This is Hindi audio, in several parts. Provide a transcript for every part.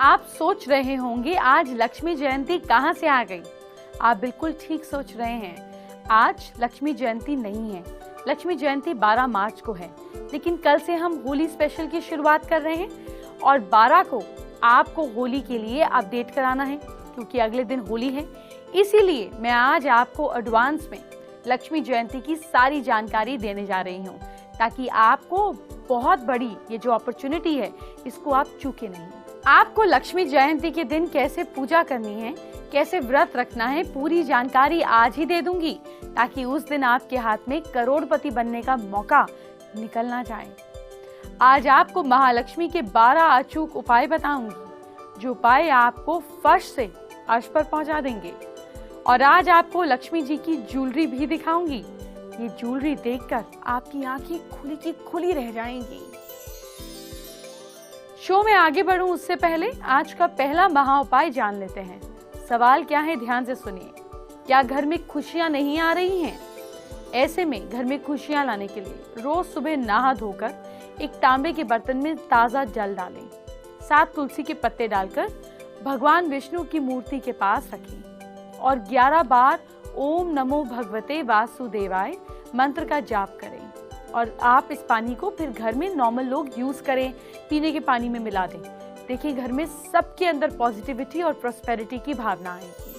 आप सोच रहे होंगे आज लक्ष्मी जयंती कहाँ से आ गई। आप बिल्कुल ठीक सोच रहे हैं। आज लक्ष्मी जयंती नहीं है। लक्ष्मी जयंती 12 मार्च को है, लेकिन कल से हम होली स्पेशल की शुरुआत कर रहे हैं और 12 को आपको होली के लिए अपडेट कराना है, क्योंकि अगले दिन होली है। इसीलिए मैं आज आपको एडवांस में लक्ष्मी जयंती की सारी जानकारी देने जा रही हूँ, ताकि आपको बहुत बड़ी ये जो अपॉर्चुनिटी है इसको आप चूके नहीं। आपको लक्ष्मी जयंती के दिन कैसे पूजा करनी है, कैसे व्रत रखना है, पूरी जानकारी आज ही दे दूंगी, ताकि उस दिन आपके हाथ में करोड़पति बनने का मौका निकल ना जाए। आज आपको महालक्ष्मी के 12 अचूक उपाय बताऊंगी, जो उपाय आपको फर्श से अर्श पर पहुंचा देंगे। और आज आपको लक्ष्मी जी की ज्वेलरी भी दिखाऊंगी। ये ज्वेलरी देखकर आपकी आंखें खुली की खुली रह जाएंगी। शो में आगे बढ़ूं उससे पहले आज का पहला महा उपाय जान लेते हैं। सवाल क्या है, ध्यान से सुनिए। क्या घर में खुशियां नहीं आ रही हैं? ऐसे में घर में खुशियां लाने के लिए रोज सुबह नहा धोकर एक तांबे के बर्तन में ताजा जल डालें। 7 तुलसी के पत्ते डालकर भगवान विष्णु की मूर्ति के पास रखें और 11 बार ओम नमो भगवते वासुदेवाय मंत्र का जाप करें। और आप इस पानी को फिर घर में नॉर्मल लोग यूज करें, पीने के पानी में मिला दें। देखिए, घर में सबके अंदर पॉजिटिविटी और प्रॉस्पेरिटी की भावना आएगी।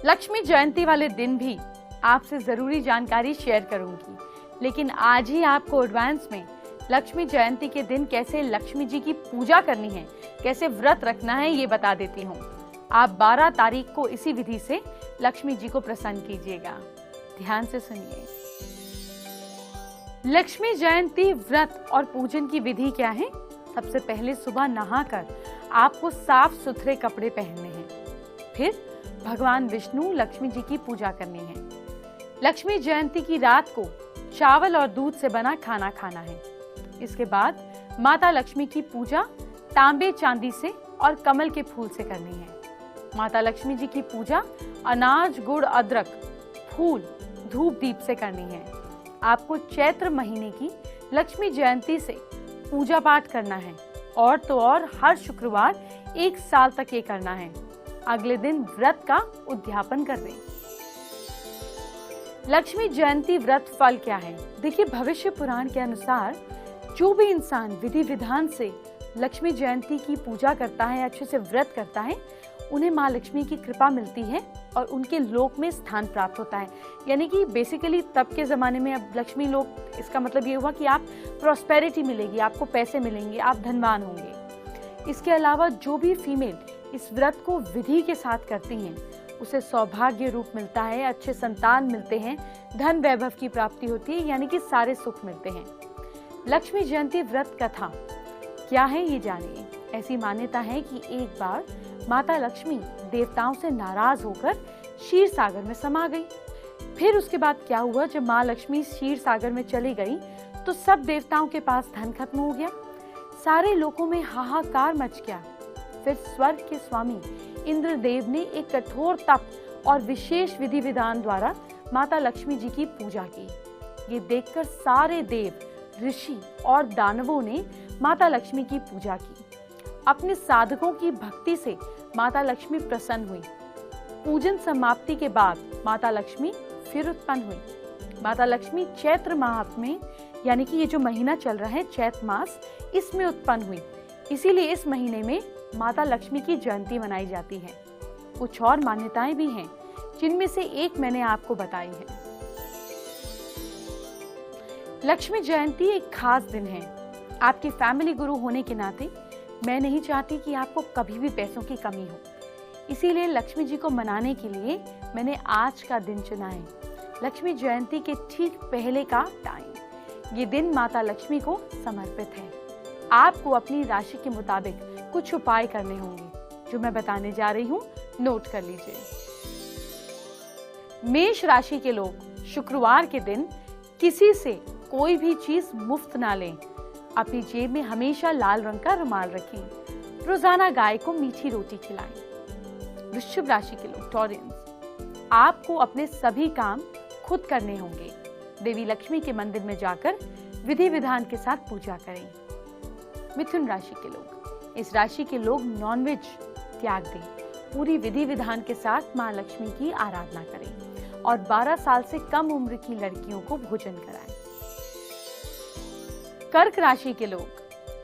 लक्ष्मी जयंती वाले दिन भी आपसे जरूरी जानकारी शेयर करूंगी, लेकिन आज ही आपको एडवांस में लक्ष्मी जयंती के दिन कैसे लक्ष्मी जी की पूजा करनी है, कैसे व्रत रखना है, ये बता देती हूँ। आप 12 तारीख को इसी विधि से लक्ष्मी जी को प्रसन्न कीजिएगा। ध्यान से सुनिए। लक्ष्मी जयंती व्रत और पूजन की विधि क्या है? सबसे पहले सुबह नहाकर आपको साफ सुथरे कपड़े पहनने हैं। फिर भगवान विष्णु लक्ष्मी जी की पूजा करनी है। लक्ष्मी जयंती की रात को चावल और दूध से बना खाना खाना है। इसके बाद माता लक्ष्मी की पूजा तांबे चांदी से और कमल के फूल से करनी है। माता लक्ष्मी जी की पूजा अनाज, गुड़, अदरक, फूल, धूप दीप से करनी है। आपको चैत्र महीने की लक्ष्मी जयंती से पूजा पाठ करना है, और तो और हर शुक्रवार 1 साल तक ये करना है। अगले दिन व्रत का उद्यापन कर दें। लक्ष्मी जयंती व्रत फल क्या है? देखिए, भविष्य पुराण के अनुसार जो भी इंसान विधि विधान से लक्ष्मी जयंती की पूजा करता है, अच्छे से व्रत करता है, उन्हें माँ लक्ष्मी की कृपा मिलती है और उनके लोक में स्थान प्राप्त होता है। यानी कि बेसिकली तब के ज़माने में अब लक्ष्मी लोक, इसका मतलब ये हुआ कि आप प्रॉस्पेरिटी मिलेगी, आपको पैसे मिलेंगे, आप धनवान होंगे। इसके अलावा जो भी फीमेल इस व्रत को विधि के साथ करती हैं, उसे सौभाग्य रूप मिलता है, अच्छे संतान मिलते हैं, धन वैभव की प्राप्ति होती है, यानी कि सारे सुख मिलते हैं। लक्ष्मी जयंती व्रत कथा क्या है, ये जानिए। ऐसी मान्यता है कि एक बार माता लक्ष्मी देवताओं से नाराज होकर क्षीर सागर में समा गई। फिर उसके बाद क्या हुआ, जब माँ लक्ष्मी क्षीर सागर में चली गई तो सब देवताओं के पास धन खत्म हो गया। सारे लोगों में हाहाकार मच गया। फिर स्वर्ग के स्वामी इंद्रदेव ने एक कठोर तप और विशेष विधि विधान द्वारा माता लक्ष्मी जी की पूजा की। ये देखकर सारे देव, ऋषि और दानवों ने माता लक्ष्मी की पूजा की। अपने साधकों की भक्ति से माता लक्ष्मी प्रसन्न हुई। पूजन समाप्ति के बाद माता लक्ष्मी फिर उत्पन्न हुई। माता लक्ष्मी चैत्र माह में, यानी कि ये जो महीना चल रहा है चैत्र मास, इसमें उत्पन्न हुई। इसीलिए इस महीने में माता लक्ष्मी की जयंती मनाई जाती है। कुछ और मान्यताएं भी हैं, जिनमें से एक मैंने आपको बताई है। लक्ष्मी जयंती एक खास दिन है। आपकी फैमिली गुरु होने के नाते मैं नहीं चाहती कि आपको कभी भी पैसों की कमी हो। इसीलिए लक्ष्मी जी को मनाने के लिए मैंने आज का दिन चुना है, लक्ष्मी जयंती के ठीक पहले का टाइम। ये दिन माता लक्ष्मी को समर्पित है। आपको अपनी राशि के मुताबिक कुछ उपाय करने होंगे, जो मैं बताने जा रही हूँ, नोट कर लीजिए। मेष राशि के लोग शुक्रवार के दिन किसी से कोई भी चीज मुफ्त ना लें। अपनी जेब में हमेशा लाल रंग का रुमाल रखें। रोजाना गाय को मीठी रोटी खिलाएं। वृश्चिक राशि के लोग, टॉरेंस, आपको अपने सभी काम खुद करने होंगे। देवी लक्ष्मी के मंदिर में जाकर विधि विधान के साथ पूजा करें। मिथुन राशि के लोग, इस राशि के लोग नॉनवेज त्याग दें, पूरी विधि विधान के साथ माँ लक्ष्मी की आराधना करें और 12 साल से कम उम्र की लड़कियों को भोजन कराएं। कर्क राशि के लोग,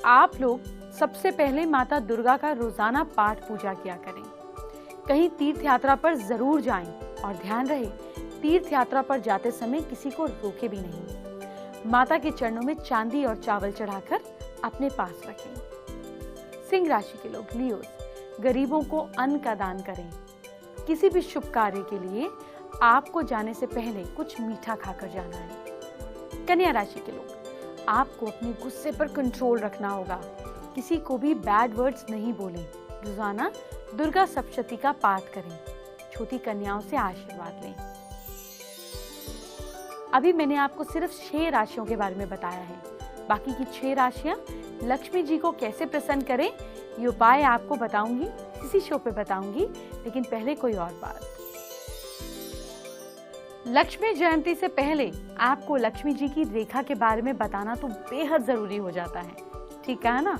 आप लोग सबसे पहले माता दुर्गा का रोजाना पाठ पूजा किया करें। कहीं तीर्थ यात्रा पर जरूर जाएं और ध्यान रहे तीर्थ यात्रा पर जाते समय किसी को रोके भी नहीं। माता के चरणों में चांदी और चावल चढ़ाकर अपने पास रखें। सिंह राशि के लोग, लियोस, गरीबों को अन्न का दान करें। किसी भी शुभ कार्य के लिए आपको जाने से पहले कुछ मीठा खाकर जाना है। कन्या राशि के लोग, आपको अपने गुस्से पर कंट्रोल रखना होगा। किसी को भी बैड वर्ड्स नहीं बोलें। रोजाना दुर्गा सप्तशती का पाठ करें। छोटी कन्याओं से आशीर्वाद लें। अभी मैंने आपको सिर्फ 6 राशियों के बारे में बताया है। बाकी की 6 राशियां लक्ष्मी जी को कैसे प्रसन्न करें, ये उपाय आपको बताऊंगी, इसी शो पे बताऊंगी। लेकिन पहले कोई और बात, लक्ष्मी जयंती से पहले आपको लक्ष्मी जी की रेखा के बारे में बताना तो बेहद जरूरी हो जाता है, ठीक है ना?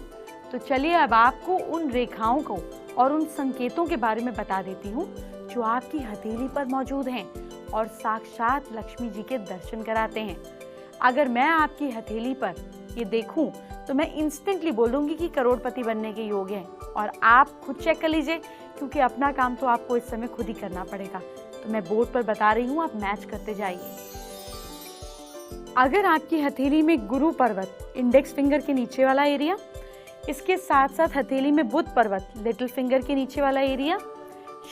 तो चलिए अब आपको उन रेखाओं को और उन संकेतों के बारे में बता देती हूँ जो आपकी हथेली पर मौजूद हैं और साक्षात लक्ष्मी जी के दर्शन कराते हैं। अगर मैं आपकी हथेली पर ये देखूं तो मैं इंस्टेंटली बोलूंगी कि करोड़पति बनने के योग हैं, और आप खुद चेक कर लीजिए, क्योंकि अपना काम तो आपको इस समय खुद ही करना पड़ेगा। तो मैं बोर्ड पर बता रही हूँ, आप मैच करते जाइए। अगर आपकी हथेली में गुरु पर्वत, इंडेक्स फिंगर के नीचे वाला एरिया, इसके साथ साथ हथेली में बुध पर्वत, लिटिल फिंगर के नीचे वाला एरिया,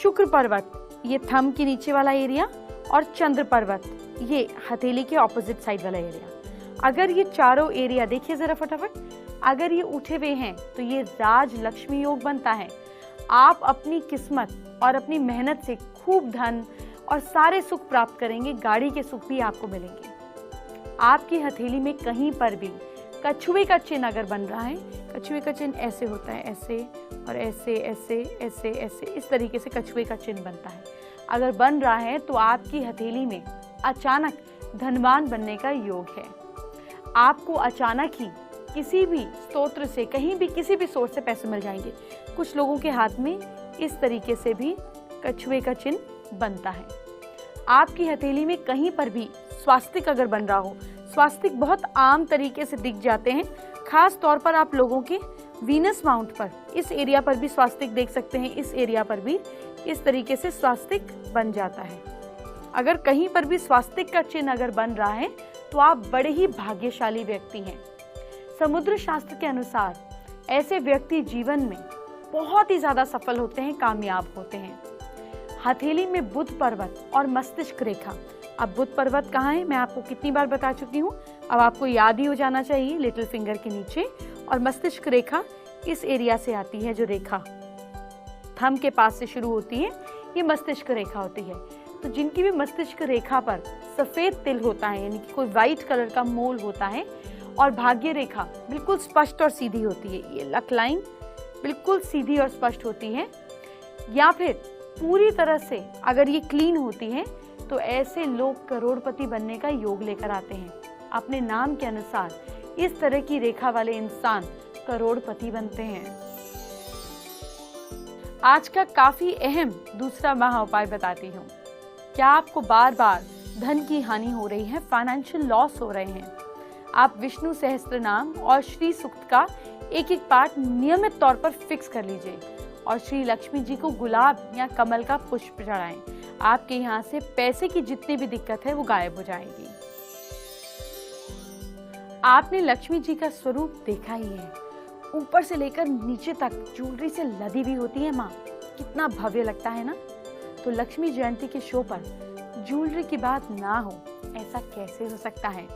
शुक्र पर्वत, ये थंब के नीचे वाला एरिया, और चंद्र पर्वत, ये हथेली के ऑपोजिट साइड वाला एरिया, अगर ये चारों एरिया देखिए जरा फटाफट, अगर ये उठे हुए हैं तो ये राज लक्ष्मी योग बनता है। आप अपनी किस्मत और अपनी मेहनत से खूब धन और सारे सुख प्राप्त करेंगे। गाड़ी के सुख भी आपको मिलेंगे। आपकी हथेली में कहीं पर भी कछुए का चिन्ह अगर बन रहा है, कछुए का चिन्ह ऐसे होता है, ऐसे और ऐसे ऐसे ऐसे ऐसे, इस तरीके से कछुए का चिन्ह बनता है। अगर बन रहा है तो आपकी हथेली में अचानक धनवान बनने का योग है। आपको अचानक ही किसी भी स्तोत्र से, कहीं भी, किसी भी सोर्स से पैसे मिल जाएंगे। कुछ लोगों के हाथ में इस तरीके से भी कछुए का चिन्ह बनता है। आपकी हथेली में कहीं पर भी स्वास्तिक अगर बन रहा हो, स्वास्तिक बहुत आम तरीके से दिख जाते हैं, खास तौर पर आप लोगों के वीनस माउंट पर, इस एरिया पर भी स्वास्तिक देख सकते हैं। इस एरिया पर भी इस तरीके से स्वास्तिक बन जाता है। अगर कहीं पर भी स्वास्तिक का चिन्ह अगर बन रहा है तो आप बड़े ही भाग्यशाली व्यक्ति हैं। समुद्र शास्त्र के अनुसार ऐसे व्यक्ति जीवन में बहुत ही ज्यादा सफल होते हैं, कामयाब होते हैं। हथेली में बुध पर्वत और मस्तिष्क रेखा, अब बुध पर्वत कहाँ है मैं आपको कितनी बार बता चुकी हूँ, अब आपको याद ही हो जाना चाहिए। लिटिल फिंगर के नीचे, और मस्तिष्क रेखा इस एरिया से आती है। जो रेखा थंब के पास से शुरू होती है, ये मस्तिष्क रेखा होती है। तो जिनकी भी मस्तिष्क रेखा पर सफेद तिल होता है, यानी कि कोई व्हाइट कलर का मोल होता है, और भाग्य रेखा बिल्कुल स्पष्ट और सीधी होती है, ये लक लाइन बिल्कुल सीधी और स्पष्ट होती है, या फिर पूरी तरह से अगर ये क्लीन होती है, तो ऐसे लोग करोड़पति बनने का योग लेकर आते हैं। अपने नाम के अनुसार इस तरह की रेखा वाले इंसान करोड़पति बनते हैं। आज का काफी अहम दूसरा महा उपाय बताती हूँ। क्या आपको बार बार धन की हानि हो रही है, फाइनेंशियल लॉस हो रहे हैं? आप विष्णु सहस्त्र नाम और श्री सूक्त का एक एक पाठ नियमित तौर पर फिक्स कर लीजिए और श्री लक्ष्मी जी को गुलाब या कमल का पुष्प चढ़ाएं। आपके यहाँ से पैसे की जितनी भी दिक्कत है वो गायब हो जाएगी। आपने लक्ष्मी जी का स्वरूप देखा ही है, ऊपर से लेकर नीचे तक ज्वेलरी से लदी भी होती है माँ, कितना भव्य लगता है ना। तो लक्ष्मी जयंती के शो पर ज्वेलरी की बात ना हो, ऐसा कैसे हो सकता है?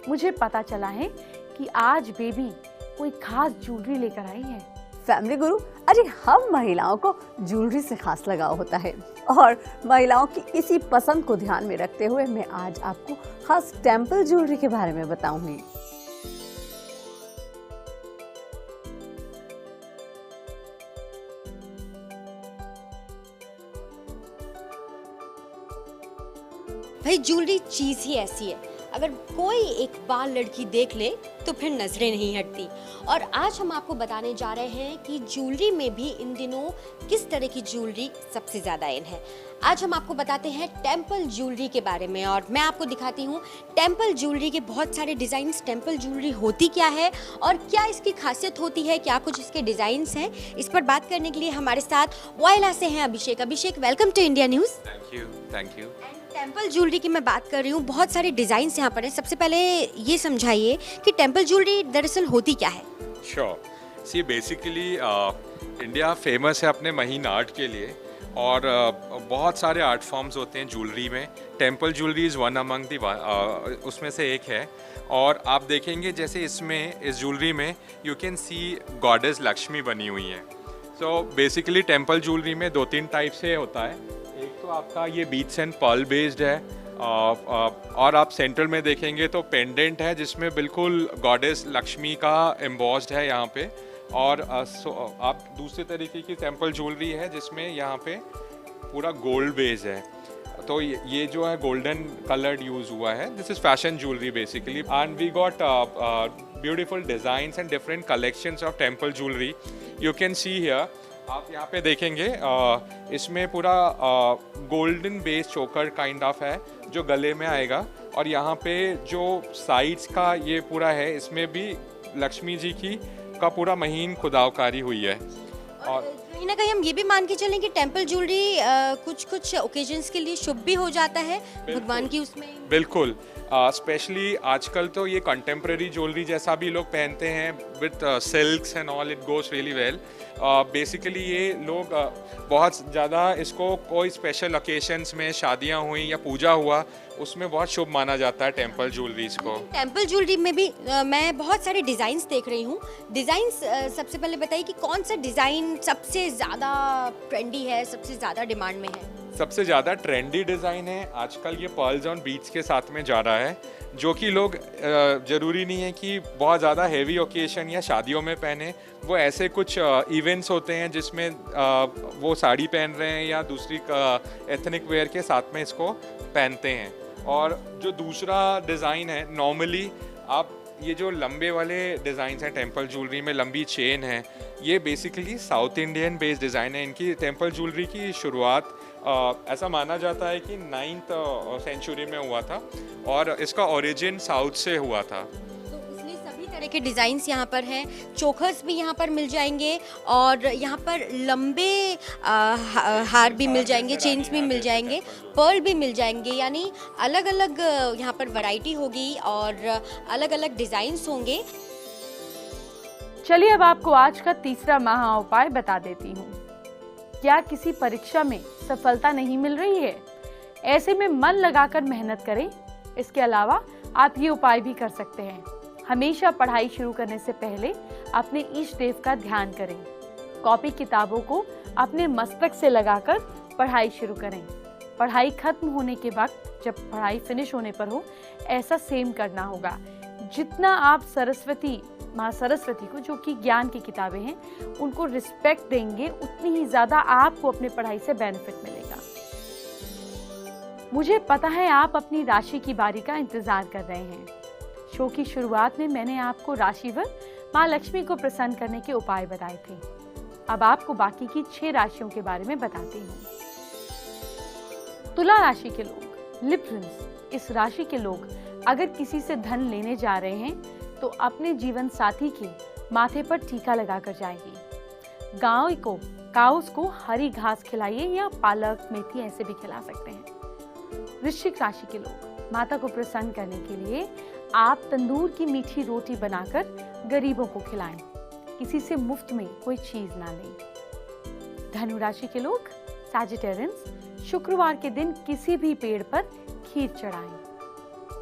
मुझे पता चला है कि आज बेबी कोई खास ज्वेलरी लेकर आई है। फैमिली गुरु, अरे हम महिलाओं को ज्वेलरी से खास लगाव होता है, और महिलाओं की इसी पसंद को ध्यान में रखते हुए मैं आज आपको खास टेम्पल ज्वेलरी के बारे में बताऊंगी। भाई ज्वेलरी चीज ही ऐसी है, अगर कोई एक बार लड़की देख ले तो फिर नजरें नहीं हटती। और आज हम आपको बताने जा रहे हैं कि ज्वेलरी में भी इन दिनों किस तरह की ज्वेलरी सबसे ज़्यादा इन है। आज हम आपको बताते हैं टेम्पल ज्वेलरी के बारे में, और मैं आपको दिखाती हूँ टेम्पल ज्वेलरी के बहुत सारे डिज़ाइंस। टेम्पल ज्वेलरी होती क्या है और क्या इसकी खासियत होती है, क्या कुछ इसके डिज़ाइंस हैं, इस पर बात करने के लिए हमारे साथ वॉयला से हैं Abhishek. Abhishek, welcome to India News. Thank you. Temple jewellery की मैं बात कर रही हूँ, बहुत सारे डिज़ाइंस यहाँ पर हैं। सबसे पहले ये समझाइए कि टेम्पल ज्वेलरी दरअसल होती क्या है। Sure, see basically India famous है अपने महीन आर्ट के लिए, और बहुत सारे आर्ट फॉर्म्स होते हैं ज्वेलरी में। Temple jewellery is one among the, उसमें से एक है। और आप देखेंगे जैसे इसमें इस ज्वेलरी में you can C goddess Lakshmi बनी हुई है। सो बेसिकली टेम्पल ज्वेलरी में 2-3 टाइप से होता है। एक तो आपका ये बीट्स एंड पर्ल बेस्ड है, और आप सेंटर में देखेंगे तो पेंडेंट है जिसमें बिल्कुल गॉडेस लक्ष्मी का एम्बॉस्ड है यहाँ पे। और आप दूसरे तरीके की टेम्पल ज्वेलरी है जिसमें यहाँ पे पूरा गोल्ड बेस है। तो ये जो है गोल्डन कलर्ड यूज़ हुआ है। This is fashion jewellery basically, and we got beautiful designs and different collections of temple jewellery. You can see here, आप यहाँ पे देखेंगे इसमें पूरा golden base choker kind of है जो गले में आएगा, और यहाँ पे जो साइड्स का ये पूरा है इसमें भी लक्ष्मी जी की का पूरा महीन खुदावकारी हुई है। और कहीं ना कहीं हम ये भी मान के चलें कि टेम्पल ज्वेलरी कुछ कुछ ओकेजन्स के लिए शुभ भी हो जाता है भगवान की उसमें। बिल्कुल, स्पेशली आजकल तो ये कंटेम्प्रेरी ज्वेलरी जैसा भी लोग पहनते हैं with silks and all, it goes really well. Basically ये लोग बहुत ज़्यादा इसको कोई स्पेशल ओकेशंस में, शादियां हुई या पूजा हुआ, उसमें बहुत शुभ माना जाता है टेम्पल ज्वेलरीज को। टेम्पल ज्वेलरी में भी मैं बहुत सारे डिज़ाइंस देख रही हूँ। डिज़ाइंस सबसे पहले बताइए कि कौन सा डिज़ाइन सबसे ज़्यादा ट्रेंडी है, सबसे ज़्यादा डिमांड में है। सबसे ज़्यादा ट्रेंडी डिज़ाइन है आजकल ये पर्ल्स ऑन बीट्स के साथ में जा रहा है, जो कि लोग ज़रूरी नहीं है कि बहुत ज़्यादा हेवी ओकेशन या शादियों में पहने। वो ऐसे कुछ इवेंट्स होते हैं जिसमें वो साड़ी पहन रहे हैं या दूसरी एथनिक वेयर के साथ में इसको पहनते हैं। और जो दूसरा डिज़ाइन है, नॉर्मली आप ये जो लंबे वाले डिज़ाइन हैं टेम्पल ज्वेलरी में, लंबी चेन है, ये basically south Indian based design है। इनकी टेम्पल ज्वेलरी की शुरुआत ऐसा माना जाता है कि 9th सेंचुरी में हुआ था, और इसका ओरिजिन साउथ से हुआ था। तो इसलिए सभी तरह के डिज़ाइंस यहाँ पर हैं। चोकर्स भी यहाँ पर मिल जाएंगे, और यहाँ पर लंबे हार भी मिल जाएंगे, चेन्स भी मिल जाएंगे, पर्ल भी मिल जाएंगे। यानी अलग अलग यहाँ पर वैरायटी होगी और अलग अलग डिज़ाइंस होंगे। चलिए अब आपको आज का तीसरा महा उपाय बता देती हूँ। क्या किसी परीक्षा में सफलता नहीं मिल रही है? ऐसे में मन लगाकर मेहनत करें। इसके अलावा आप ये उपाय भी कर सकते हैं। हमेशा पढ़ाई शुरू करने से पहले अपने इष्ट देव का ध्यान करें। कॉपी किताबों को अपने मस्तक से लगाकर पढ़ाई शुरू करें। पढ़ाई खत्म होने के वक्त, जब पढ़ाई फिनिश होने पर हो, ऐसा सेम करना होगा। जितना आप माँ सरस्वती को, जो कि ज्ञान की किताबें हैं, उनको रिस्पेक्ट देंगे, उतनी ही ज्यादा आपको अपनी पढ़ाई से बेनिफिट मिलेगा। मुझे पता है आप अपनी राशि की बारी का इंतजार कर रहे हैं। शो की शुरुआत में मैंने आपको राशिवर माँ लक्ष्मी को प्रसन्न करने के उपाय बताए थे। अब आपको बाकी की 6 राशियों के बारे में बताती हूँ। तुला राशि के लोग, लिब्रंस, इस राशि के लोग अगर किसी से धन लेने जा रहे हैं तो अपने जीवन साथी के माथे पर टीका लगाकर जाइए। काउस को हरी घास खिलाइए या पालक, मेथी ऐसे भी खिला सकते हैं। वृश्चिक राशि के लोग, माता को प्रसन्न करने के लिए आप तंदूर की मीठी रोटी बनाकर गरीबों को खिलाएं। किसी से मुफ्त में कोई चीज ना लें। धनु राशि के लोग, सैजिटेरियंस, शुक्रवार के दिन किसी भी पेड़ पर खीर चढ़ाएं।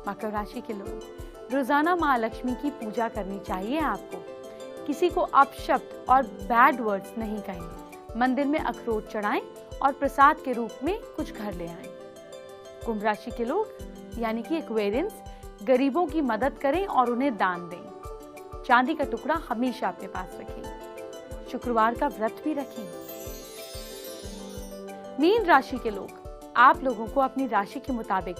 मकर राशि के लोग, रोजाना माँ लक्ष्मी की पूजा करनी चाहिए आपको। किसी को अपशब्द और बैड वर्ड्स नहीं कहें। मंदिर में अखरोट चढ़ाएं और प्रसाद के रूप में कुछ घर ले आएं। कुंभ राशि के लोग, यानी कि एक्वेरियंस, गरीबों की मदद करें और उन्हें दान दें। चांदी का टुकड़ा हमेशा अपने पास रखें। शुक्रवार का व्रत भी रखें। मीन राशि के लोग, आप लोगों को अपनी राशि के मुताबिक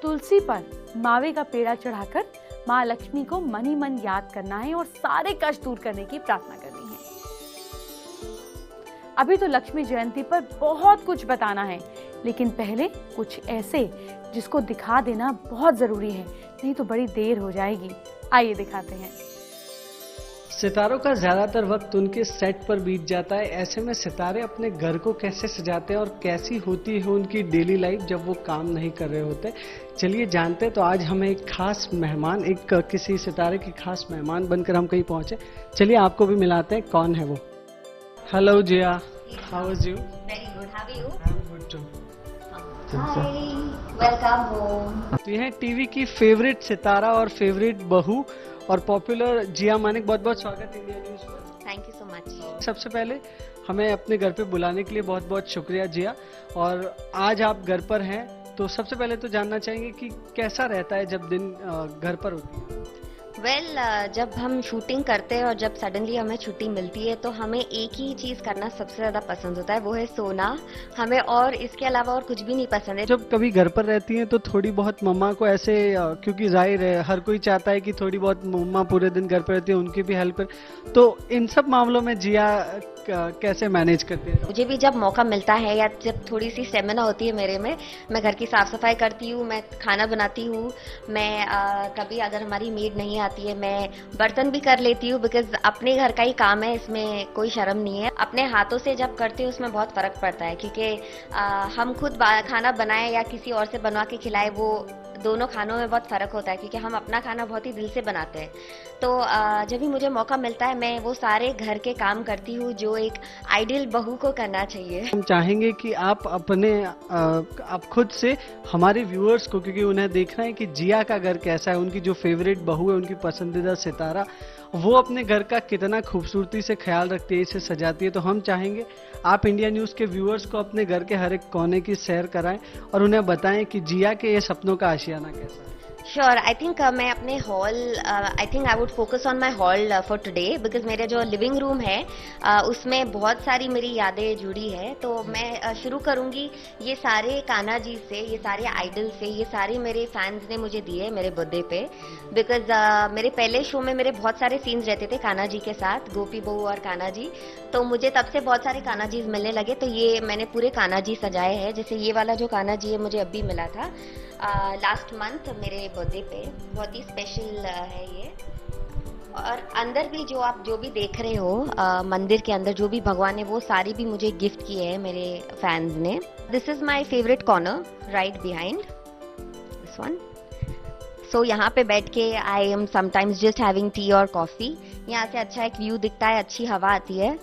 तुलसी पर मावे का पेड़ा चढ़ाकर माँ लक्ष्मी को मन ही मन याद करना है और सारे कष्ट दूर करने की प्रार्थना करनी है। अभी तो लक्ष्मी जयंती पर बहुत कुछ बताना है, लेकिन पहले कुछ ऐसे जिसको दिखा देना बहुत जरूरी है, नहीं तो बड़ी देर हो जाएगी। आइए दिखाते हैं। सितारों का ज़्यादातर वक्त उनके सेट पर बीत जाता है। ऐसे में सितारे अपने घर को कैसे सजाते हैं और कैसी होती है उनकी डेली लाइफ जब वो काम नहीं कर रहे होते, चलिए जानते हैं। तो आज हमें एक खास मेहमान, एक किसी सितारे की खास मेहमान बनकर हम कहीं पहुंचे। चलिए आपको भी मिलाते हैं, कौन है वो। Hello Jiya, how is you? Very good, how are you? I am good too. Hi, welcome home. तो यह टीवी की फेवरेट सितारा और फेवरेट बहू और पॉपुलर जिया मानिक, बहुत बहुत स्वागत इंडिया न्यूज पर। Thank you so much. सबसे पहले हमें अपने घर पे बुलाने के लिए बहुत बहुत शुक्रिया जिया। और आज आप घर पर हैं, तो सबसे पहले तो जानना चाहेंगे कि कैसा रहता है जब दिन घर पर होती है। जब हम शूटिंग करते हैं और जब सडनली हमें छुट्टी मिलती है तो हमें एक ही चीज़ करना सबसे ज़्यादा पसंद होता है, वो है सोना। हमें और इसके अलावा और कुछ भी नहीं पसंद है। जब कभी घर पर रहती हैं तो थोड़ी बहुत मम्मा को ऐसे, क्योंकि जाहिर है हर कोई चाहता है कि थोड़ी बहुत मम्मा पूरे दिन घर पर रहती है, उनकी भी हेल्प, तो इन सब मामलों में जिया कैसे मैनेज करते हैं? मुझे भी जब मौका मिलता है या जब थोड़ी सी स्टेमिना होती है मेरे में, मैं घर की साफ सफाई करती हूँ, मैं खाना बनाती हूँ, मैं कभी अगर हमारी मेड नहीं आती है मैं बर्तन भी कर लेती हूँ, बिकॉज अपने घर का ही काम है, इसमें कोई शर्म नहीं है। अपने हाथों से जब करती हूँ उसमें बहुत फर्क पड़ता है, क्योंकि हम खुद खाना बनाए या किसी और से बनवा के खिलाए, वो दोनों खानों में बहुत फ़र्क होता है, क्योंकि हम अपना खाना बहुत ही दिल से बनाते हैं। तो जब भी मुझे मौका मिलता है मैं वो सारे घर के काम करती हूँ जो एक आइडियल बहू को करना चाहिए। हम चाहेंगे कि आप अपने आप खुद से हमारे व्यूअर्स को, क्योंकि उन्हें देखना है कि जिया का घर कैसा है, उनकी जो फेवरेट बहू है, उनकी पसंदीदा सितारा, वो अपने घर का कितना खूबसूरती से ख्याल रखती है, इसे सजाती है। तो हम चाहेंगे आप इंडिया न्यूज़ के व्यूअर्स को अपने घर के हर एक कोने की सैर कराएं और उन्हें बताएं कि जिया के ये सपनों का आशियाना कैसा है। श्योर, आई थिंक मैं अपने hall, I think I would focus on my hall for today, because मेरे जो लिविंग रूम है उसमें बहुत सारी मेरी यादें जुड़ी है। तो मैं शुरू करूँगी ये सारे कान्हा जी से, ये सारे आइडल से, ये सारे मेरे फैंस ने मुझे दिए मेरे बर्थडे पे, बिकॉज मेरे पहले शो में मेरे बहुत सारे सीन्स रहते थे कान्हा जी के साथ, गोपी बहू और कान्हा जी। तो मुझे तब से बहुत सारे कान्हा जी मिलने लगे, तो ये मैंने पूरे कान्हा जी सजाए हैं। जैसे ये वाला जो कान्हा जी है मुझे अभी मिला था लास्ट मंथ मेरे बर्थडे पे, बहुत ही स्पेशल है ये। और अंदर भी जो आप जो भी देख रहे हो मंदिर के अंदर जो भी भगवान है, वो सारी भी मुझे गिफ्ट किए हैं मेरे फैंस ने। This is my favourite corner right behind this one. So यहाँ पे बैठ के I am sometimes just having tea और कॉफ़ी। यहाँ से अच्छा एक व्यू दिखता है, अच्छी हवा आती है,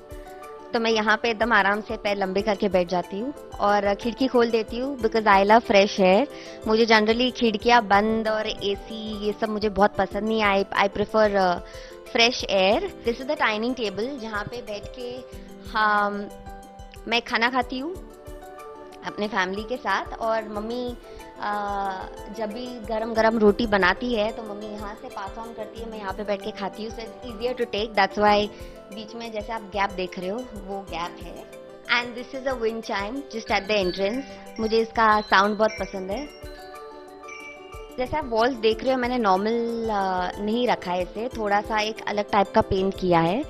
तो मैं यहाँ पे एकदम आराम से पैर लंबे करके बैठ जाती हूँ और खिड़की खोल देती हूँ, because I love fresh air. मुझे जनरली खिड़कियाँ बंद और एसी ये सब मुझे बहुत पसंद नहीं। I prefer fresh air. This is the dining table जहाँ पे बैठ के मैं खाना खाती हूँ अपने फैमिली के साथ। और मम्मी जब भी गरम गरम रोटी बनाती है तो मम्मी यहाँ से पास ऑन करती है, मैं यहाँ पे बैठ के खाती हूँ। So it's easier to take, that's why बीच में जैसे आप गैप देख रहे हो वो गैप है। And this is a wind chime just at the entrance. मुझे इसका साउंड बहुत पसंद है। जैसे आप वॉल्स देख रहे हो, मैंने नॉर्मल नहीं रखा है इसे, थोड़ा सा एक अलग टाइप का पेंट किया है।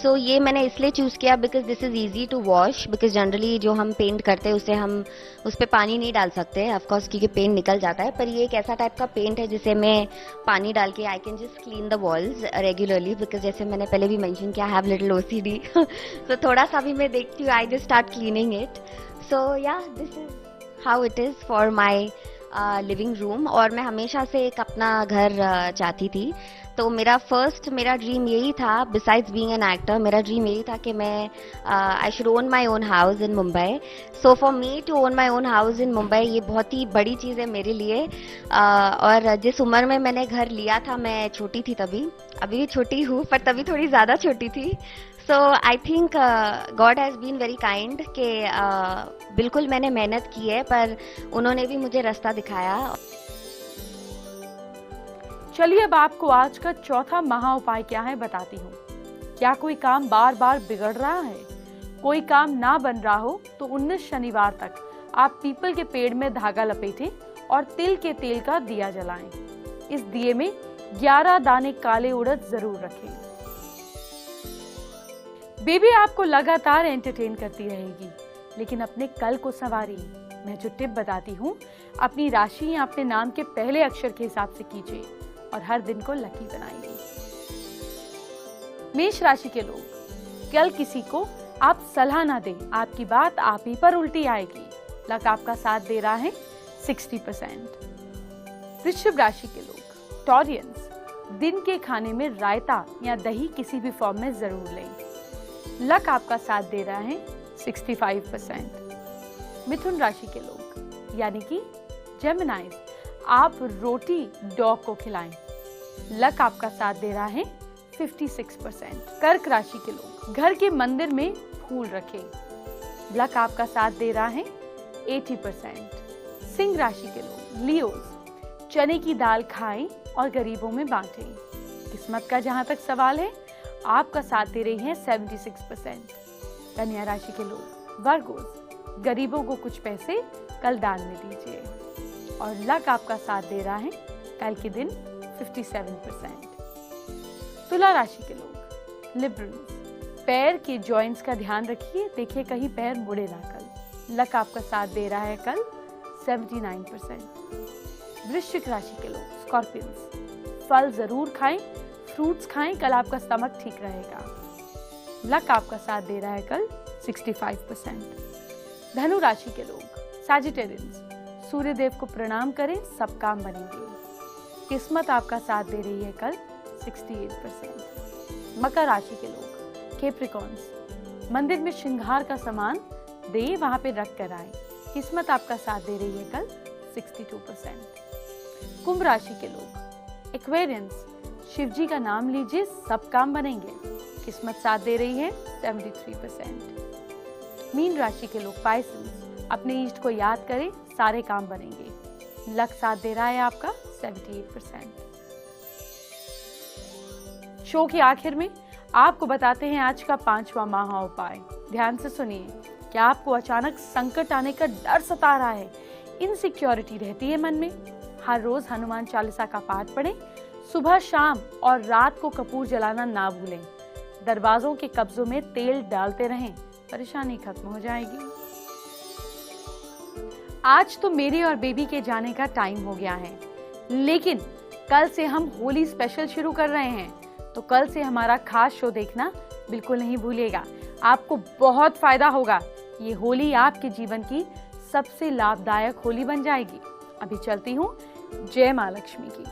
सो ये मैंने इसलिए चूज़ किया because this is easy to wash, because generally जो हम पेंट करते हैं उसे हम उस पर पानी नहीं डाल सकते ऑफकोर्स, क्योंकि पेंट निकल जाता है। पर ये एक ऐसा टाइप का पेंट है जिसे मैं पानी डाल के I can just clean the walls regularly, because जैसे मैंने पहले भी मेंशन किया, I have little OCD। So थोड़ा सा भी मैं देखती हूँ, I just start cleaning it. So yeah this is how it is for my living room. और मैं हमेशा से एक अपना घर चाहती थी, तो मेरा ड्रीम यही था, बिसाइड्स बीइंग एन एक्टर, मेरा ड्रीम यही था कि मैं I should own my own house in Mumbai. So for me to own my own house in Mumbai ये बहुत ही बड़ी चीज़ है मेरे लिए। और जिस उम्र में मैंने घर लिया था, मैं छोटी थी तभी, अभी भी छोटी हूँ पर तभी थोड़ी ज़्यादा छोटी थी। So I think God has been very kind कि बिल्कुल मैंने मेहनत की है, पर उन्होंने भी मुझे रास्ता दिखाया। चलिए अब आपको आज का चौथा महा उपाय क्या है बताती हूँ। क्या कोई काम बार बार बिगड़ रहा है, कोई काम ना बन रहा हो, तो 19 शनिवार तक आप पीपल के पेड़ में धागा लपेटें और तिल के तेल का दिया जलाएं। इस दिए में 11 दाने काले उड़द जरूर रखें। बेबी आपको लगातार एंटरटेन करती रहेगी, लेकिन अपने कल को संवारिए। मैं जो टिप बताती हूँ, अपनी राशि या अपने नाम के पहले अक्षर के हिसाब से कीजिए और हर दिन को लकी बनाइए। मेष राशि के लोग, कल किसी को आप सलाह ना दें, आपकी बात आप ही पर उल्टी आएगी। लक आपका साथ दे रहा है 60%। वृश्चिक राशि के लोग, टॉरियंस, दिन के खाने में रायता या दही किसी भी फॉर्म में जरूर लें। लक आपका साथ दे रहा है 65%। मिथुन राशि के लोग यानी कि जेमिनाइज, आप रोटी डॉग को खिलाएं। लक आपका साथ दे रहा है 56%। कर्क राशि के लोग, घर के मंदिर में फूल रखें। लक आपका साथ दे रहा है 80%। सिंह राशि के लोग, लियोज, चने की दाल खाएं और गरीबों में बांटें। किस्मत का जहां तक सवाल है, आपका साथ दे रही है 76%। कन्या राशि के लोग, वर्गोस, गरीबों को कुछ पैसे कल दान में दीजिए। और लक आपका साथ दे रहा है कल के दिन 57%। तुला राशि के लोग, लिबरल्स, पैर के जॉइंट्स का ध्यान रखिए, देखिए कहीं पैर मुड़े ना कल। लक आपका साथ दे रहा है कल 79%। वृश्चिक राशि के लोग, स्कॉर्पियंस, फल जरूर खाएं, फ्रूट्स खाएं, कल आपका स्टमक ठीक रहेगा। लक आपका साथ दे रहा है कल 65%। धनु राशि के लोग, सैजिटेरियंस, सूर्य देव को प्रणाम करें, सब काम बनेंगे। किस्मत आपका साथ दे रही है कल 68%। मकर राशि के लोग, कैप्रिकॉर्न्स, मंदिर में श्रृंगार का सामान दे, वहां पे रख कर आए। किस्मत आपका साथ दे रही है कल 62%। कुंभ राशि के लोग, एक्वेरियंस, शिवजी का नाम लीजिए, सब काम बनेंगे। किस्मत साथ दे रही है 73%। मीन राशि के लोग, पाइसेस, अपने इष्ट को याद करें, सारे काम बनेंगे। लक साथ दे रहा है आपका 78%। शो के आखिर में आपको बताते हैं आज का 5वां महा उपाय। ध्यान से सुनिए। क्या आपको अचानक संकट आने का डर सता रहा है, इनसिक्योरिटी रहती है मन में? हर रोज हनुमान चालीसा का पाठ पढ़ें, सुबह शाम और रात को कपूर जलाना ना भूलें। दरवाजों के कब्जों में तेल डालते रहें, परेशानी खत्म हो जाएगी। आज तो मेरे और बेबी के जाने का टाइम हो गया है, लेकिन कल से हम होली स्पेशल शुरू कर रहे हैं, तो कल से हमारा खास शो देखना बिल्कुल नहीं भूलिएगा। आपको बहुत फायदा होगा। ये होली आपके जीवन की सबसे लाभदायक होली बन जाएगी। अभी चलती हूँ। जय माँ लक्ष्मी की।